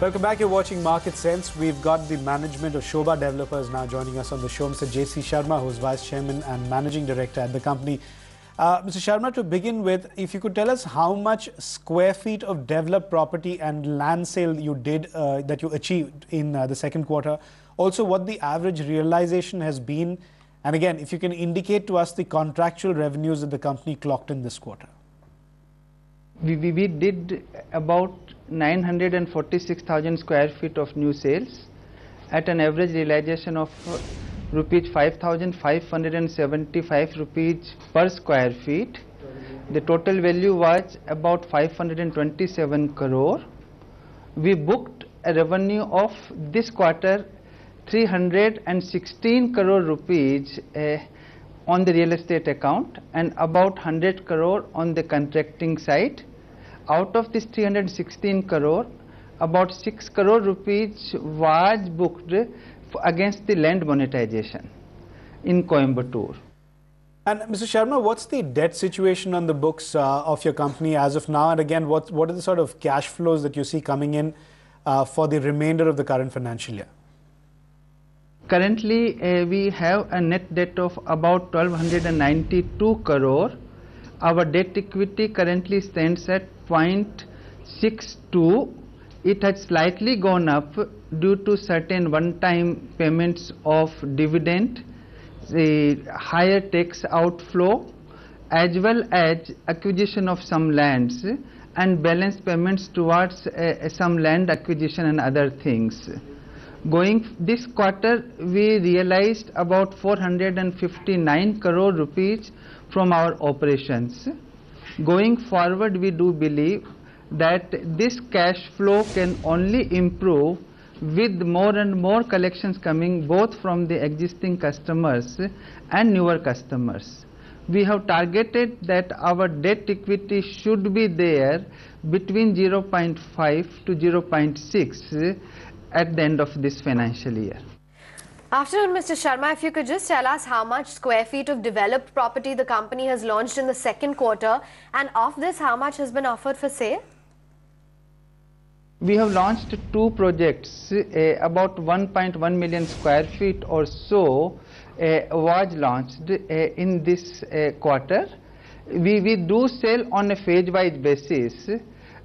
Welcome back. You're watching Market Sense. We've got the management of Sobha Developers now joining us on the show. Mr. C Sharma, who's Vice Chairman and Managing Director at the company. Mr. Sharma, to begin with, if you could tell us how much square feet of developed property and land sale you did, that you achieved in the second quarter. Also, what the average realization has been. And again, if you can indicate to us the contractual revenues that the company clocked in this quarter. We did about 946,000 square feet of new sales at an average realization of rupees 5,575 rupees per square feet. The total value was about 527 crore. We booked a revenue of this quarter 316 crore rupees on the real estate account and about 100 crore on the contracting side. Out of this 316 crore, about 6 crore rupees was booked against the land monetization in Coimbatore. And Mr. Sharma, what's the debt situation on the books of your company as of now? And again, what are the sort of cash flows that you see coming in for the remainder of the current financial year? Currently, we have a net debt of about 1,292 crore. Our debt equity currently stands at 0.62. It has slightly gone up due to certain one-time payments of dividend, the higher tax outflow, as well as acquisition of some lands and balance payments towards some land acquisition and other things. Going this quarter, we realized about 459 crore rupees from our operations. Going forward, we do believe that this cash flow can only improve with more and more collections coming both from the existing customers and newer customers. We have targeted that our debt equity should be there between 0.5 to 0.6 at the end of this financial year. Afternoon, Mr. Sharma, if you could just tell us how much square feet of developed property the company has launched in the second quarter, and of this, how much has been offered for sale? We have launched two projects, about 1.1 million square feet or so was launched in this quarter. We do sell on a phase-wise basis,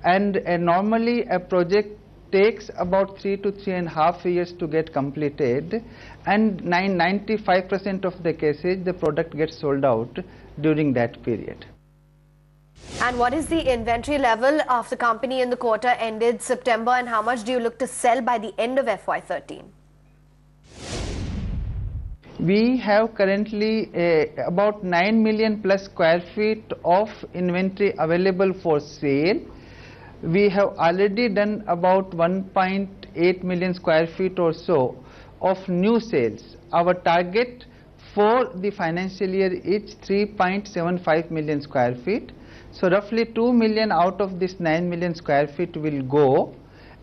and normally a project takes about 3 to 3.5 years to get completed, and 95% of the cases the product gets sold out during that period. And what is the inventory level of the company in the quarter ended September, and how much do you look to sell by the end of FY13? We have currently about 9 million plus square feet of inventory available for sale. We have already done about 1.8 million square feet or so of new sales. Our target for the financial year is 3.75 million square feet. So roughly 2 million out of this 9 million square feet will go.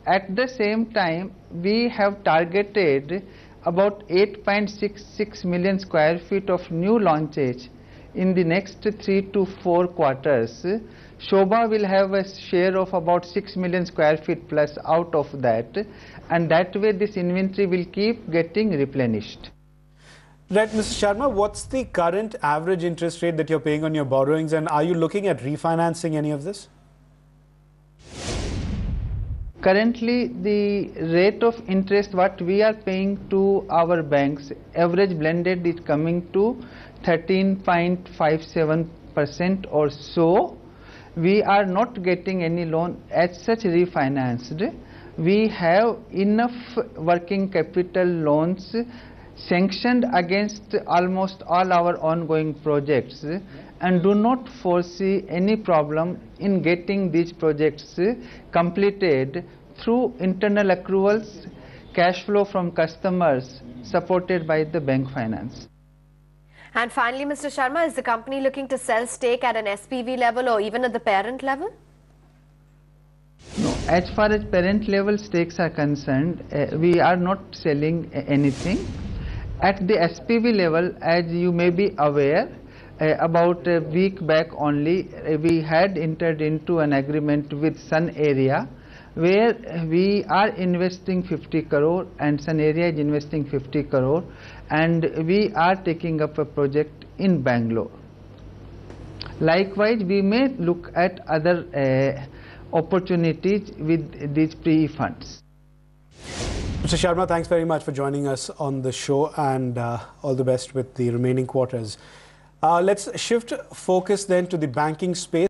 At the same time, we have targeted about 8.66 million square feet of new launches in the next 3 to 4 quarters. Sobha will have a share of about 6 million square feet plus out of that, and that way this inventory will keep getting replenished. Right, Mr. Sharma, what's the current average interest rate that you're paying on your borrowings, and are you looking at refinancing any of this? Currently, the rate of interest what we are paying to our banks, average blended is coming to 13.57% or so. We are not getting any loan as such refinanced. We have enough working capital loans sanctioned against almost all our ongoing projects and do not foresee any problem in getting these projects completed through internal accruals, cash flow from customers supported by the bank finance. And finally, Mr. Sharma, is the company looking to sell stake at an SPV level or even at the parent level? No, as far as parent level stakes are concerned, we are not selling anything. At the SPV level, as you may be aware, about a week back only, we had entered into an agreement with Sun Area where we are investing 50 crore and Sun Area is investing 50 crore, and we are taking up a project in Bangalore. Likewise, we may look at other opportunities with these PE funds. Mr. Sharma, thanks very much for joining us on the show, and all the best with the remaining quarters. Let's shift focus then to the banking space.